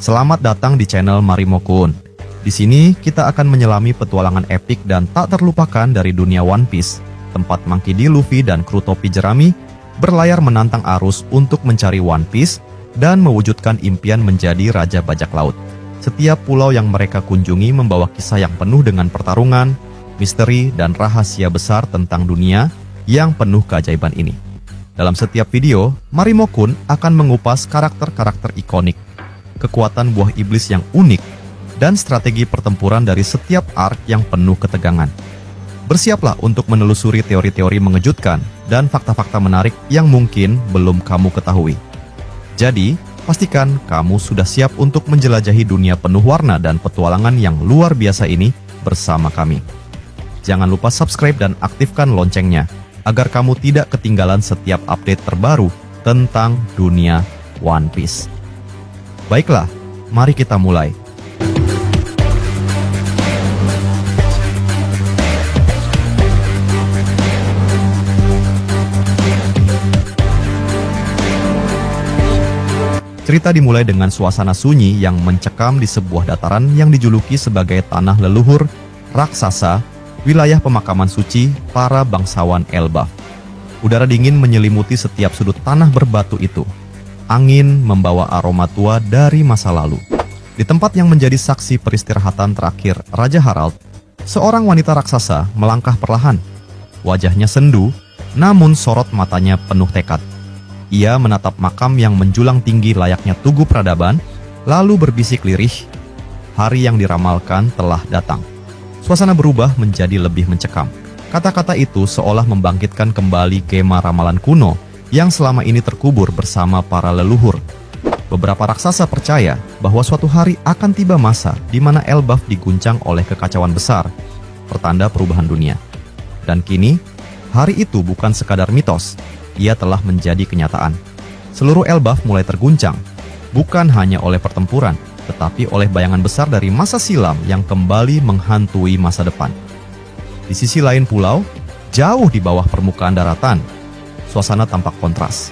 Selamat datang di channel Marimo-kun. Di sini kita akan menyelami petualangan epik dan tak terlupakan dari dunia One Piece, tempat Monkey D. Luffy dan kru topi jerami berlayar menantang arus untuk mencari One Piece dan mewujudkan impian menjadi Raja Bajak Laut. Setiap pulau yang mereka kunjungi membawa kisah yang penuh dengan pertarungan, misteri, dan rahasia besar tentang dunia yang penuh keajaiban ini. Dalam setiap video, Marimo-kun akan mengupas karakter-karakter ikonik, kekuatan buah iblis yang unik, dan strategi pertempuran dari setiap arc yang penuh ketegangan. Bersiaplah untuk menelusuri teori-teori mengejutkan dan fakta-fakta menarik yang mungkin belum kamu ketahui. Jadi, pastikan kamu sudah siap untuk menjelajahi dunia penuh warna dan petualangan yang luar biasa ini bersama kami. Jangan lupa subscribe dan aktifkan loncengnya, agar kamu tidak ketinggalan setiap update terbaru tentang dunia One Piece. Baiklah, mari kita mulai. Cerita dimulai dengan suasana sunyi yang mencekam di sebuah dataran yang dijuluki sebagai tanah leluhur raksasa, wilayah pemakaman suci para bangsawan Elbaf. Udara dingin menyelimuti setiap sudut tanah berbatu itu. Angin membawa aroma tua dari masa lalu. Di tempat yang menjadi saksi peristirahatan terakhir Raja Harald, seorang wanita raksasa melangkah perlahan. Wajahnya sendu, namun sorot matanya penuh tekad. Ia menatap makam yang menjulang tinggi layaknya tugu peradaban, lalu berbisik lirih, hari yang diramalkan telah datang. Suasana berubah menjadi lebih mencekam. Kata-kata itu seolah membangkitkan kembali gema ramalan kuno yang selama ini terkubur bersama para leluhur. Beberapa raksasa percaya bahwa suatu hari akan tiba masa di mana Elbaf diguncang oleh kekacauan besar, pertanda perubahan dunia. Dan kini, hari itu bukan sekadar mitos, ia telah menjadi kenyataan. Seluruh Elbaf mulai terguncang, bukan hanya oleh pertempuran, tetapi oleh bayangan besar dari masa silam yang kembali menghantui masa depan. Di sisi lain pulau, jauh di bawah permukaan daratan, suasana tampak kontras.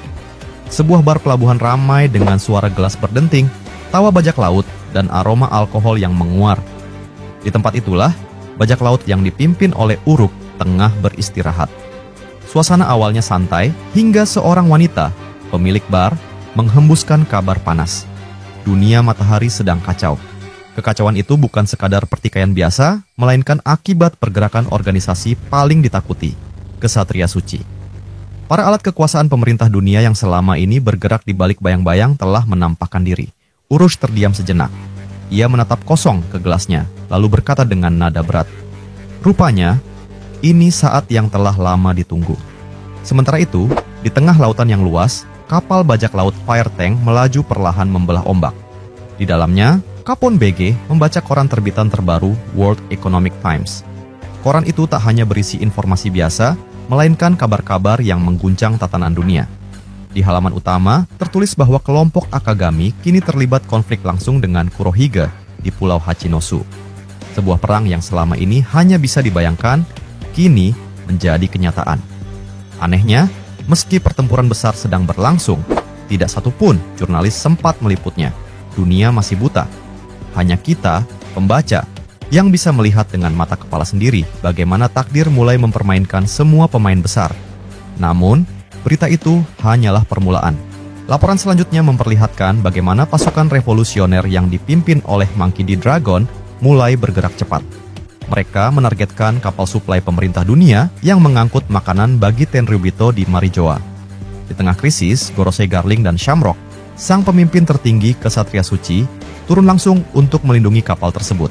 Sebuah bar pelabuhan ramai dengan suara gelas berdenting, tawa bajak laut, dan aroma alkohol yang menguar. Di tempat itulah, bajak laut yang dipimpin oleh Uruk tengah beristirahat. Suasana awalnya santai, hingga seorang wanita, pemilik bar, menghembuskan kabar panas. Dunia matahari sedang kacau. Kekacauan itu bukan sekadar pertikaian biasa, melainkan akibat pergerakan organisasi paling ditakuti, Ksatria Suci. Para alat kekuasaan pemerintah dunia yang selama ini bergerak di balik bayang-bayang telah menampakkan diri. Urush terdiam sejenak. Ia menatap kosong ke gelasnya, lalu berkata dengan nada berat, "Rupanya, ini saat yang telah lama ditunggu." Sementara itu, di tengah lautan yang luas, kapal bajak laut Fire Tank melaju perlahan membelah ombak. Di dalamnya, Kapon BG membaca koran terbitan terbaru World Economic Times. Koran itu tak hanya berisi informasi biasa, melainkan kabar-kabar yang mengguncang tatanan dunia. Di halaman utama, tertulis bahwa kelompok Akagami kini terlibat konflik langsung dengan Kurohige di Pulau Hachinosu. Sebuah perang yang selama ini hanya bisa dibayangkan, kini menjadi kenyataan. Anehnya, meski pertempuran besar sedang berlangsung, tidak satupun jurnalis sempat meliputnya. Dunia masih buta. Hanya kita, pembaca, yang bisa melihat dengan mata kepala sendiri bagaimana takdir mulai mempermainkan semua pemain besar. Namun, berita itu hanyalah permulaan. Laporan selanjutnya memperlihatkan bagaimana pasukan revolusioner yang dipimpin oleh Monkey D. Dragon mulai bergerak cepat. Mereka menargetkan kapal suplai pemerintah dunia yang mengangkut makanan bagi Tenryubito di Marijoa. Di tengah krisis, Gorosei Garling dan Shamrock, sang pemimpin tertinggi Ksatria Suci, turun langsung untuk melindungi kapal tersebut.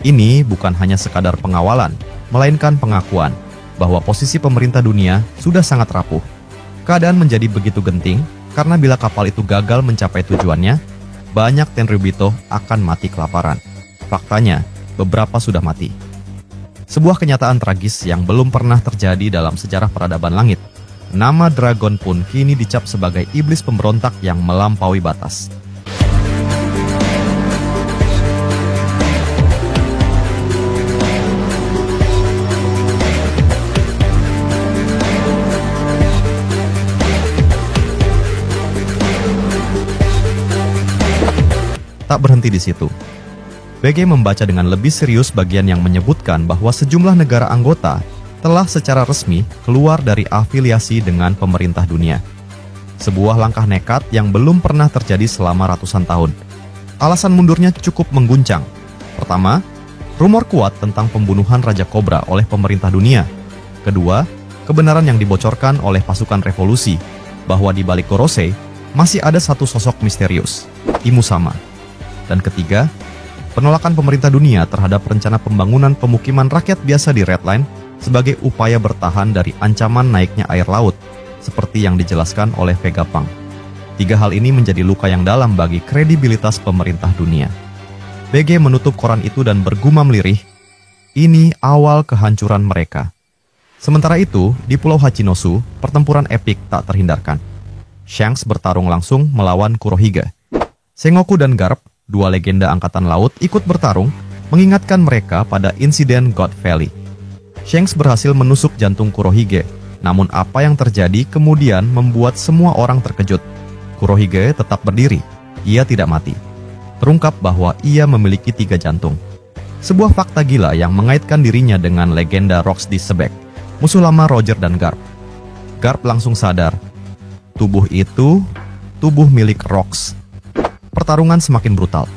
Ini bukan hanya sekadar pengawalan, melainkan pengakuan bahwa posisi pemerintah dunia sudah sangat rapuh. Keadaan menjadi begitu genting karena bila kapal itu gagal mencapai tujuannya, banyak Tenryubito akan mati kelaparan. Faktanya, beberapa sudah mati. Sebuah kenyataan tragis yang belum pernah terjadi dalam sejarah peradaban langit. Nama Dragon pun kini dicap sebagai iblis pemberontak yang melampaui batas. Tak berhenti di situ. BG membaca dengan lebih serius bagian yang menyebutkan bahwa sejumlah negara anggota telah secara resmi keluar dari afiliasi dengan pemerintah dunia. Sebuah langkah nekat yang belum pernah terjadi selama ratusan tahun. Alasan mundurnya cukup mengguncang. Pertama, rumor kuat tentang pembunuhan Raja Kobra oleh pemerintah dunia. Kedua, kebenaran yang dibocorkan oleh pasukan revolusi bahwa di balik Gorosei masih ada satu sosok misterius, Imusama. Dan ketiga, penolakan pemerintah dunia terhadap rencana pembangunan pemukiman rakyat biasa di Red Line sebagai upaya bertahan dari ancaman naiknya air laut, seperti yang dijelaskan oleh Vegapunk. Tiga hal ini menjadi luka yang dalam bagi kredibilitas pemerintah dunia. BG menutup koran itu dan bergumam lirih, ini awal kehancuran mereka. Sementara itu, di Pulau Hachinosu, pertempuran epik tak terhindarkan. Shanks bertarung langsung melawan Kurohige. Sengoku dan Garp, dua legenda angkatan laut, ikut bertarung, mengingatkan mereka pada insiden God Valley. Shanks berhasil menusuk jantung Kurohige, namun apa yang terjadi kemudian membuat semua orang terkejut. Kurohige tetap berdiri, ia tidak mati. Terungkap bahwa ia memiliki 3 jantung. Sebuah fakta gila yang mengaitkan dirinya dengan legenda Rox di Sebek, musuh lama Roger dan Garp. Garp langsung sadar, tubuh itu tubuh milik Rox. Pertarungan semakin brutal.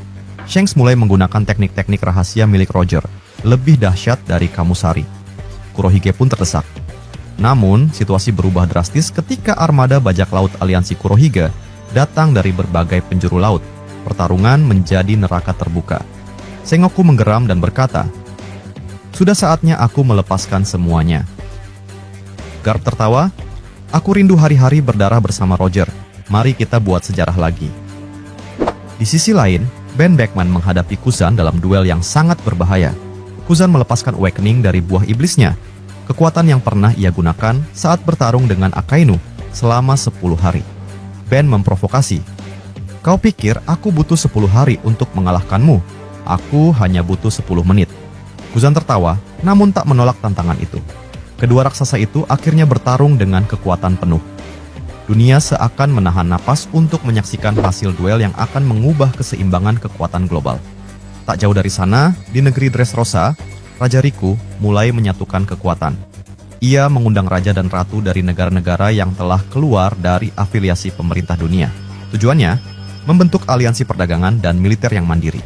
Shanks mulai menggunakan teknik-teknik rahasia milik Roger, lebih dahsyat dari Kamusari. Kurohige pun terdesak. Namun, situasi berubah drastis ketika armada bajak laut aliansi Kurohige datang dari berbagai penjuru laut. Pertarungan menjadi neraka terbuka. Sengoku menggeram dan berkata, "Sudah saatnya aku melepaskan semuanya." Garp tertawa, "Aku rindu hari-hari berdarah bersama Roger. Mari kita buat sejarah lagi." Di sisi lain, Ben Beckman menghadapi Kuzan dalam duel yang sangat berbahaya. Kuzan melepaskan Awakening dari buah iblisnya, kekuatan yang pernah ia gunakan saat bertarung dengan Akainu selama 10 hari. Ben memprovokasi, "Kau pikir aku butuh 10 hari untuk mengalahkanmu? Aku hanya butuh 10 menit." Kuzan tertawa, namun tak menolak tantangan itu. Kedua raksasa itu akhirnya bertarung dengan kekuatan penuh. Dunia seakan menahan napas untuk menyaksikan hasil duel yang akan mengubah keseimbangan kekuatan global. Tak jauh dari sana, di negeri Dressrosa, Raja Riku mulai menyatukan kekuatan. Ia mengundang raja dan ratu dari negara-negara yang telah keluar dari afiliasi pemerintah dunia. Tujuannya, membentuk aliansi perdagangan dan militer yang mandiri.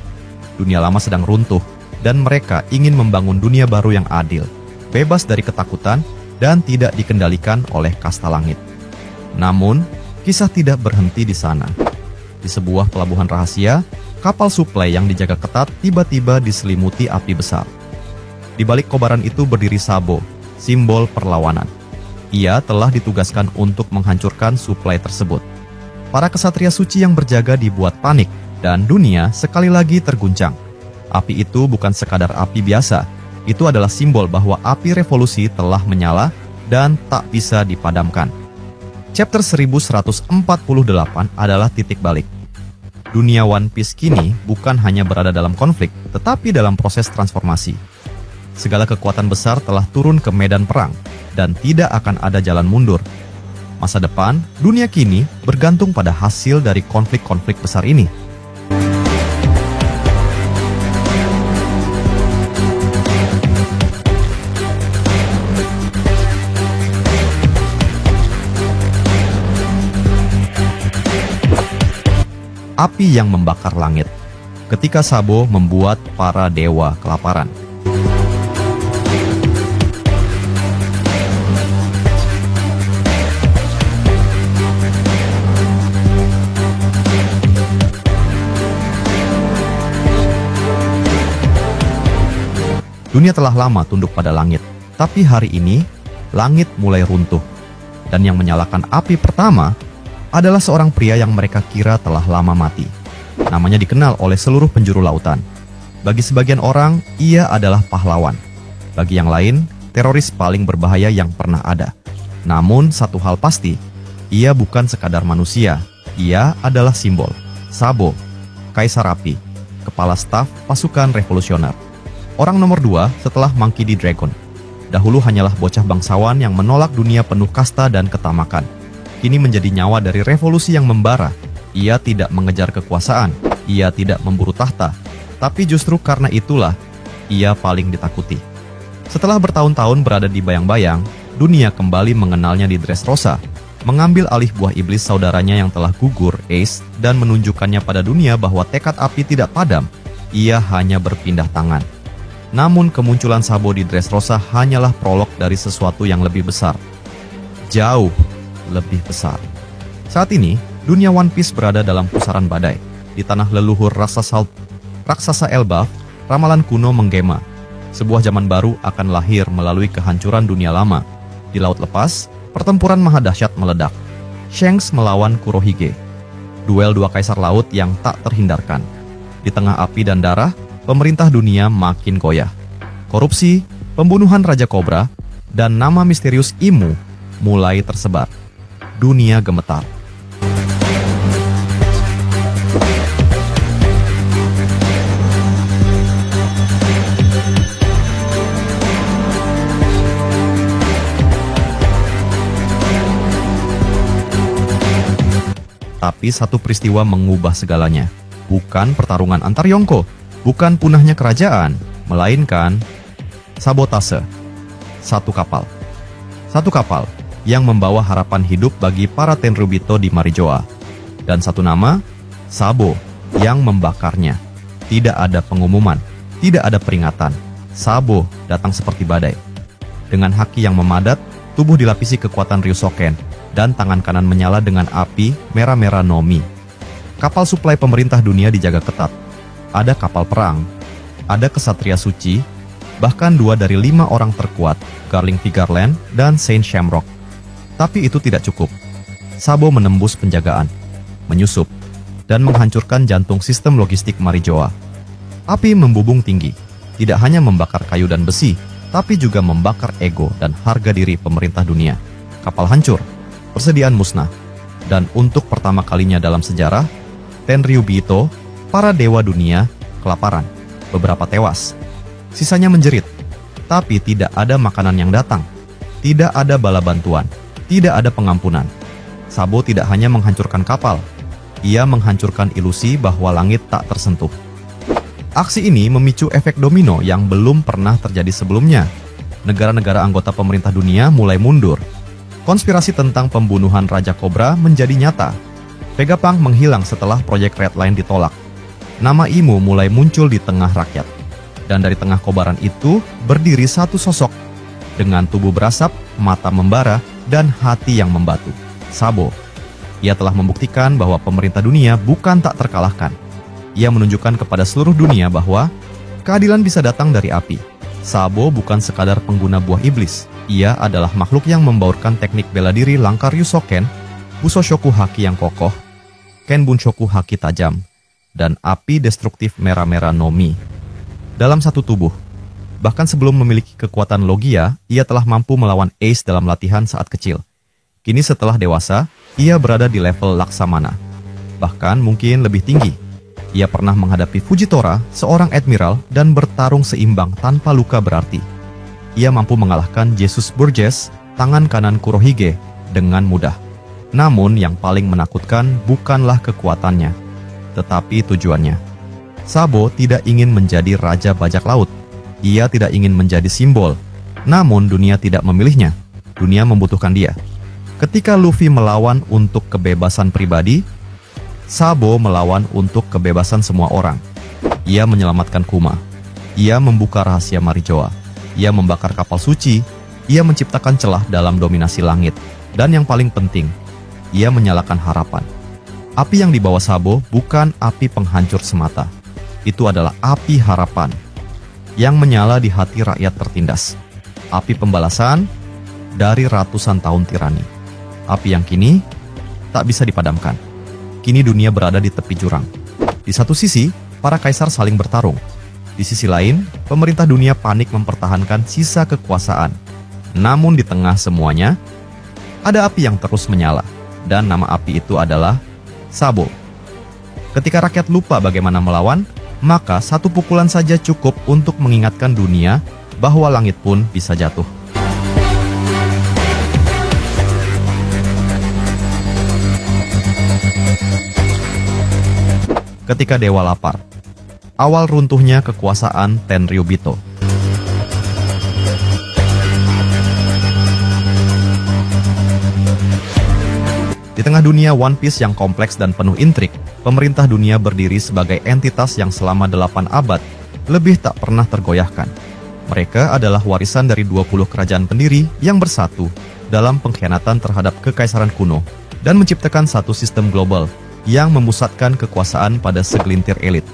Dunia lama sedang runtuh, dan mereka ingin membangun dunia baru yang adil, bebas dari ketakutan, dan tidak dikendalikan oleh kasta langit. Namun, kisah tidak berhenti di sana. Di sebuah pelabuhan rahasia, kapal suplai yang dijaga ketat tiba-tiba diselimuti api besar. Di balik kobaran itu berdiri Sabo, simbol perlawanan. Ia telah ditugaskan untuk menghancurkan suplai tersebut. Para kesatria suci yang berjaga dibuat panik, dan dunia sekali lagi terguncang. Api itu bukan sekadar api biasa, itu adalah simbol bahwa api revolusi telah menyala dan tak bisa dipadamkan. Chapter 1148 adalah titik balik. Dunia One Piece kini bukan hanya berada dalam konflik, tetapi dalam proses transformasi. Segala kekuatan besar telah turun ke medan perang, dan tidak akan ada jalan mundur. Masa depan, dunia kini bergantung pada hasil dari konflik-konflik besar ini. Api yang membakar langit. Ketika Sabo membuat para dewa kelaparan. Dunia telah lama tunduk pada langit, tapi hari ini langit mulai runtuh. Dan yang menyalakan api pertama adalah seorang pria yang mereka kira telah lama mati. Namanya dikenal oleh seluruh penjuru lautan. Bagi sebagian orang, ia adalah pahlawan. Bagi yang lain, teroris paling berbahaya yang pernah ada. Namun, satu hal pasti, ia bukan sekadar manusia. Ia adalah simbol. Sabo, Kaisar Api, Kepala Staf Pasukan Revolusioner. Orang nomor 2 setelah Monkey D. Dragon. Dahulu hanyalah bocah bangsawan yang menolak dunia penuh kasta dan ketamakan. Kini menjadi nyawa dari revolusi yang membara. Ia tidak mengejar kekuasaan, ia tidak memburu tahta, tapi justru karena itulah ia paling ditakuti. Setelah bertahun-tahun berada di bayang-bayang, dunia kembali mengenalnya di Dressrosa, mengambil alih buah iblis saudaranya yang telah gugur, Ace, dan menunjukkannya pada dunia bahwa tekad api tidak padam, ia hanya berpindah tangan. Namun kemunculan Sabo di Dressrosa hanyalah prolog dari sesuatu yang lebih besar. Jauh lebih besar. Saat ini, dunia One Piece berada dalam pusaran badai. Di tanah leluhur raksasa Elbaf, ramalan kuno menggema. Sebuah zaman baru akan lahir melalui kehancuran dunia lama. Di laut lepas, pertempuran maha dahsyat meledak. Shanks melawan Kurohige. Duel dua kaisar laut yang tak terhindarkan. Di tengah api dan darah, pemerintah dunia makin goyah. Korupsi, pembunuhan Raja Kobra, dan nama misterius Imu mulai tersebar. Dunia gemetar. Tapi satu peristiwa mengubah segalanya. Bukan pertarungan antar Yonko, bukan punahnya kerajaan, melainkan sabotase. Satu kapal yang membawa harapan hidup bagi para Tenryubito di Marijoa. Dan satu nama, Sabo, yang membakarnya. Tidak ada pengumuman, tidak ada peringatan. Sabo datang seperti badai. Dengan haki yang memadat, tubuh dilapisi kekuatan Ryusoken, dan tangan kanan menyala dengan api merah-merah Nomi. Kapal suplai pemerintah dunia dijaga ketat. Ada kapal perang, ada kesatria suci, bahkan 2 dari 5 orang terkuat, Garling Vigarland dan Saint Shamrock. Tapi itu tidak cukup. Sabo menembus penjagaan, menyusup, dan menghancurkan jantung sistem logistik Marijoa. Api membubung tinggi, tidak hanya membakar kayu dan besi, tapi juga membakar ego dan harga diri pemerintah dunia. Kapal hancur, persediaan musnah, dan untuk pertama kalinya dalam sejarah, Tenryubito, para dewa dunia, kelaparan. Beberapa tewas, sisanya menjerit, tapi tidak ada makanan yang datang, tidak ada bala bantuan, tidak ada pengampunan. Sabo tidak hanya menghancurkan kapal, ia menghancurkan ilusi bahwa langit tak tersentuh. Aksi ini memicu efek domino yang belum pernah terjadi sebelumnya. Negara-negara anggota pemerintah dunia mulai mundur. Konspirasi tentang pembunuhan Raja Kobra menjadi nyata. Vegapunk menghilang setelah proyek Red Line ditolak. Nama Imu mulai muncul di tengah rakyat. Dan dari tengah kobaran itu berdiri satu sosok. Dengan tubuh berasap, mata membara, dan hati yang membatu. Sabo. Ia telah membuktikan bahwa pemerintah dunia bukan tak terkalahkan. Ia menunjukkan kepada seluruh dunia bahwa keadilan bisa datang dari api. Sabo bukan sekadar pengguna buah iblis. Ia adalah makhluk yang membaurkan teknik bela diri langkah Ryusoken, Busoshoku Haki yang kokoh, Kenbunshoku Haki tajam, dan api destruktif merah-merah Nomi. Dalam satu tubuh. Bahkan sebelum memiliki kekuatan Logia, ia telah mampu melawan Ace dalam latihan saat kecil. Kini setelah dewasa, ia berada di level Laksamana. Bahkan mungkin lebih tinggi. Ia pernah menghadapi Fujitora, seorang admiral, dan bertarung seimbang tanpa luka berarti. Ia mampu mengalahkan Jesus Burgess, tangan kanan Kurohige, dengan mudah. Namun yang paling menakutkan bukanlah kekuatannya, tetapi tujuannya. Sabo tidak ingin menjadi raja bajak laut. Ia tidak ingin menjadi simbol. Namun dunia tidak memilihnya. Dunia membutuhkan dia. Ketika Luffy melawan untuk kebebasan pribadi, Sabo melawan untuk kebebasan semua orang. Ia menyelamatkan Kuma. Ia membuka rahasia Marijoa. Ia membakar kapal suci. Ia menciptakan celah dalam dominasi langit. Dan yang paling penting, ia menyalakan harapan. Api yang dibawa Sabo bukan api penghancur semata. Itu adalah api harapan yang menyala di hati rakyat tertindas. Api pembalasan dari ratusan tahun tirani. Api yang kini tak bisa dipadamkan. Kini dunia berada di tepi jurang. Di satu sisi, para kaisar saling bertarung. Di sisi lain, pemerintah dunia panik mempertahankan sisa kekuasaan. Namun di tengah semuanya, ada api yang terus menyala. Dan nama api itu adalah Sabo. Ketika rakyat lupa bagaimana melawan, maka satu pukulan saja cukup untuk mengingatkan dunia bahwa langit pun bisa jatuh. ketika dewa lapar. Awal runtuhnya kekuasaan Tenryubito. Di tengah dunia One Piece yang kompleks dan penuh intrik, pemerintah dunia berdiri sebagai entitas yang selama 8 abad lebih tak pernah tergoyahkan. Mereka adalah warisan dari 20 kerajaan pendiri yang bersatu dalam pengkhianatan terhadap kekaisaran kuno dan menciptakan satu sistem global yang memusatkan kekuasaan pada segelintir elit.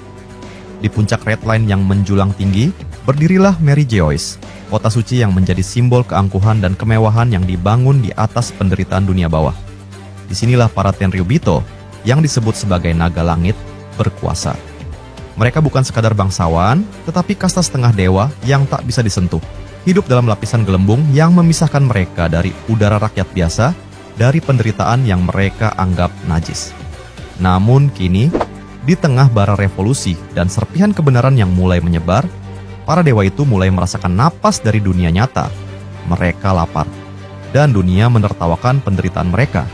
Di puncak Red Line yang menjulang tinggi, berdirilah Mary Geoise, kota suci yang menjadi simbol keangkuhan dan kemewahan yang dibangun di atas penderitaan dunia bawah. Disinilah para Tenryubito yang disebut sebagai naga langit berkuasa. Mereka bukan sekadar bangsawan, tetapi kasta setengah dewa yang tak bisa disentuh. Hidup dalam lapisan gelembung yang memisahkan mereka dari udara rakyat biasa, dari penderitaan yang mereka anggap najis. Namun kini, di tengah bara revolusi dan serpihan kebenaran yang mulai menyebar, para dewa itu mulai merasakan napas dari dunia nyata. Mereka lapar, dan dunia menertawakan penderitaan mereka.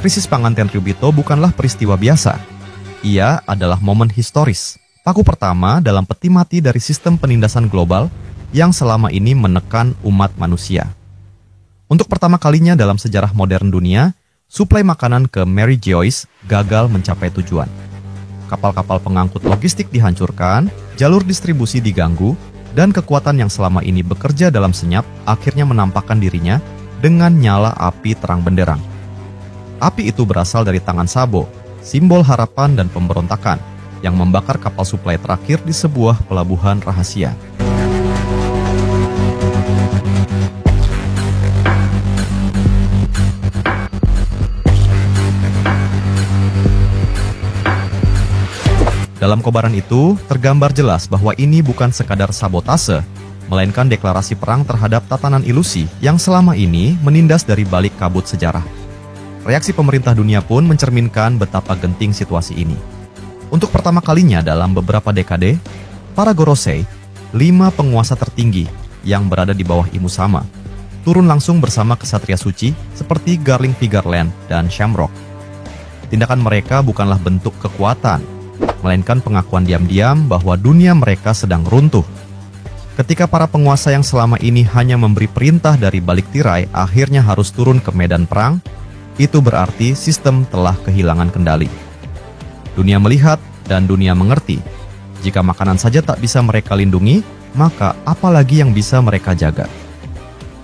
Krisis pangan Tenryubito bukanlah peristiwa biasa. Ia adalah momen historis, paku pertama dalam peti mati dari sistem penindasan global yang selama ini menekan umat manusia. Untuk pertama kalinya dalam sejarah modern dunia, suplai makanan ke Mary Geoise gagal mencapai tujuan. Kapal-kapal pengangkut logistik dihancurkan, jalur distribusi diganggu, dan kekuatan yang selama ini bekerja dalam senyap akhirnya menampakkan dirinya dengan nyala api terang benderang. Api itu berasal dari tangan Sabo, simbol harapan dan pemberontakan, yang membakar kapal suplai terakhir di sebuah pelabuhan rahasia. Dalam kobaran itu, tergambar jelas bahwa ini bukan sekadar sabotase, melainkan deklarasi perang terhadap tatanan ilusi yang selama ini menindas dari balik kabut sejarah. Reaksi pemerintah dunia pun mencerminkan betapa genting situasi ini. Untuk pertama kalinya dalam beberapa dekade, para Gorosei, 5 penguasa tertinggi yang berada di bawah Imusama, turun langsung bersama kesatria suci seperti Garling Vigarland dan Shamrock. Tindakan mereka bukanlah bentuk kekuatan, melainkan pengakuan diam-diam bahwa dunia mereka sedang runtuh. Ketika para penguasa yang selama ini hanya memberi perintah dari balik tirai akhirnya harus turun ke medan perang, itu berarti sistem telah kehilangan kendali. Dunia melihat dan dunia mengerti. Jika makanan saja tak bisa mereka lindungi, maka apalagi yang bisa mereka jaga?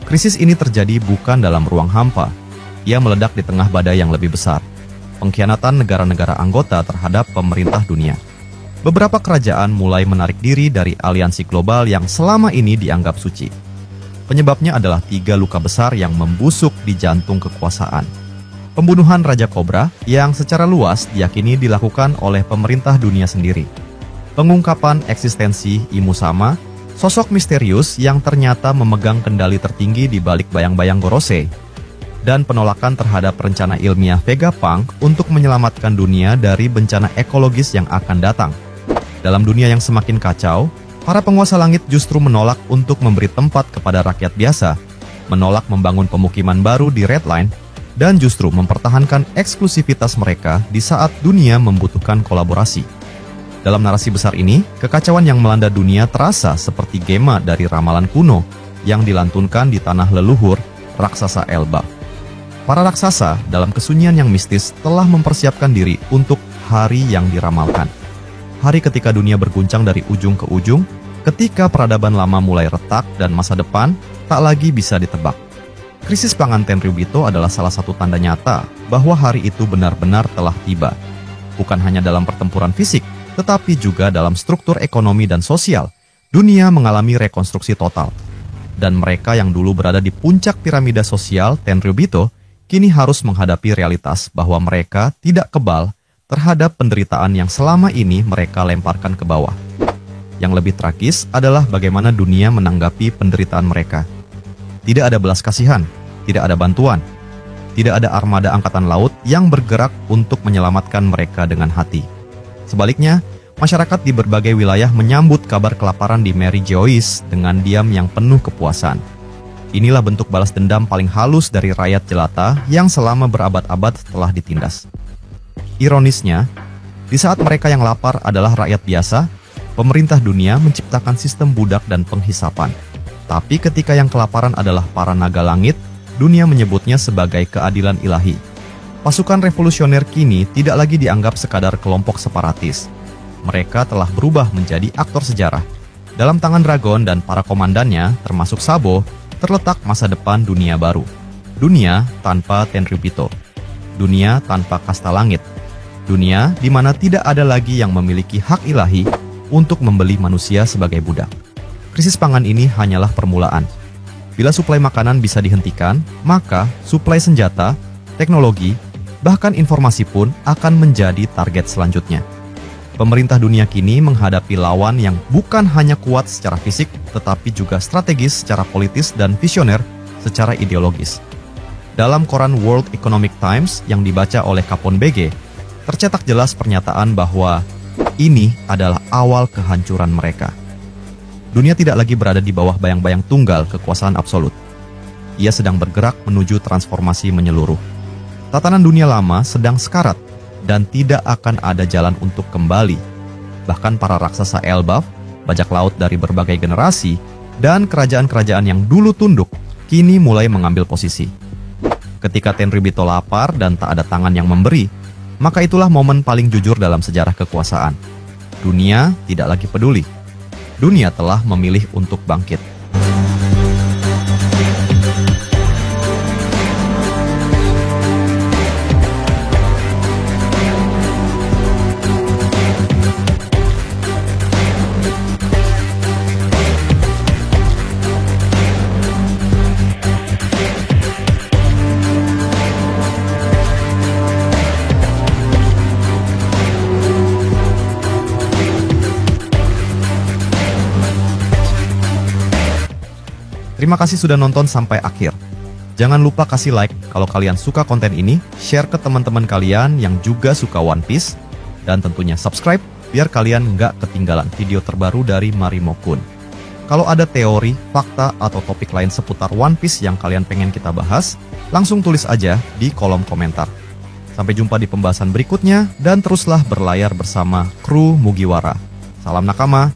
Krisis ini terjadi bukan dalam ruang hampa. Ia meledak di tengah badai yang lebih besar. Pengkhianatan negara-negara anggota terhadap pemerintah dunia. Beberapa kerajaan mulai menarik diri dari aliansi global yang selama ini dianggap suci. Penyebabnya adalah 3 luka besar yang membusuk di jantung kekuasaan. Pembunuhan Raja Kobra yang secara luas diyakini dilakukan oleh pemerintah dunia sendiri. Pengungkapan eksistensi Imusama, sosok misterius yang ternyata memegang kendali tertinggi di balik bayang-bayang Gorosei, dan penolakan terhadap rencana ilmiah Vegapunk untuk menyelamatkan dunia dari bencana ekologis yang akan datang. Dalam dunia yang semakin kacau, para penguasa langit justru menolak untuk memberi tempat kepada rakyat biasa, menolak membangun pemukiman baru di Red Line, dan justru mempertahankan eksklusivitas mereka di saat dunia membutuhkan kolaborasi. Dalam narasi besar ini, kekacauan yang melanda dunia terasa seperti gema dari ramalan kuno yang dilantunkan di tanah leluhur raksasa Elbaf. Para raksasa dalam kesunyian yang mistis telah mempersiapkan diri untuk hari yang diramalkan. Hari ketika dunia berguncang dari ujung ke ujung, ketika peradaban lama mulai retak dan masa depan tak lagi bisa ditebak. Krisis pangan Tenryubito adalah salah satu tanda nyata bahwa hari itu benar-benar telah tiba. Bukan hanya dalam pertempuran fisik, tetapi juga dalam struktur ekonomi dan sosial. Dunia mengalami rekonstruksi total. Dan mereka yang dulu berada di puncak piramida sosial Tenryubito, kini harus menghadapi realitas bahwa mereka tidak kebal terhadap penderitaan yang selama ini mereka lemparkan ke bawah. Yang lebih tragis adalah bagaimana dunia menanggapi penderitaan mereka. Tidak ada belas kasihan, tidak ada bantuan, tidak ada armada angkatan laut yang bergerak untuk menyelamatkan mereka dengan hati. Sebaliknya, masyarakat di berbagai wilayah menyambut kabar kelaparan di Mary Geoise dengan diam yang penuh kepuasan. Inilah bentuk balas dendam paling halus dari rakyat jelata yang selama berabad-abad telah ditindas. Ironisnya, Di saat mereka yang lapar adalah rakyat biasa, pemerintah dunia menciptakan sistem budak dan penghisapan. Tapi ketika yang kelaparan adalah para naga langit, dunia menyebutnya sebagai keadilan ilahi. Pasukan revolusioner kini tidak lagi dianggap sekadar kelompok separatis. Mereka telah berubah menjadi aktor sejarah. Dalam tangan Dragon dan para komandannya, termasuk Sabo, terletak masa depan dunia baru. Dunia tanpa Tenryubito. Dunia tanpa kasta langit. Dunia di mana tidak ada lagi yang memiliki hak ilahi untuk membeli manusia sebagai budak. Krisis pangan ini hanyalah permulaan. Bila suplai makanan bisa dihentikan, maka suplai senjata, teknologi, bahkan informasi pun akan menjadi target selanjutnya. Pemerintah dunia kini menghadapi lawan yang bukan hanya kuat secara fisik, tetapi juga strategis secara politis dan visioner secara ideologis. Dalam koran World Economic Times yang dibaca oleh Kapon BG, tercetak jelas pernyataan bahwa ini adalah awal kehancuran mereka. Dunia tidak lagi berada di bawah bayang-bayang tunggal kekuasaan absolut. Ia sedang bergerak menuju transformasi menyeluruh. Tatanan dunia lama sedang sekarat dan tidak akan ada jalan untuk kembali. Bahkan para raksasa Elbaf, bajak laut dari berbagai generasi, dan kerajaan-kerajaan yang dulu tunduk, kini mulai mengambil posisi. Ketika Tenryubito lapar dan tak ada tangan yang memberi, maka itulah momen paling jujur dalam sejarah kekuasaan. Dunia tidak lagi peduli. Dunia telah memilih untuk bangkit. Terima kasih sudah nonton sampai akhir. Jangan lupa kasih like kalau kalian suka konten ini, share ke teman-teman kalian yang juga suka One Piece, dan tentunya subscribe biar kalian nggak ketinggalan video terbaru dari Marimo Kun. Kalau ada teori, fakta, atau topik lain seputar One Piece yang kalian pengen kita bahas, langsung tulis aja di kolom komentar. Sampai jumpa di pembahasan berikutnya, dan teruslah berlayar bersama kru Mugiwara. Salam nakama.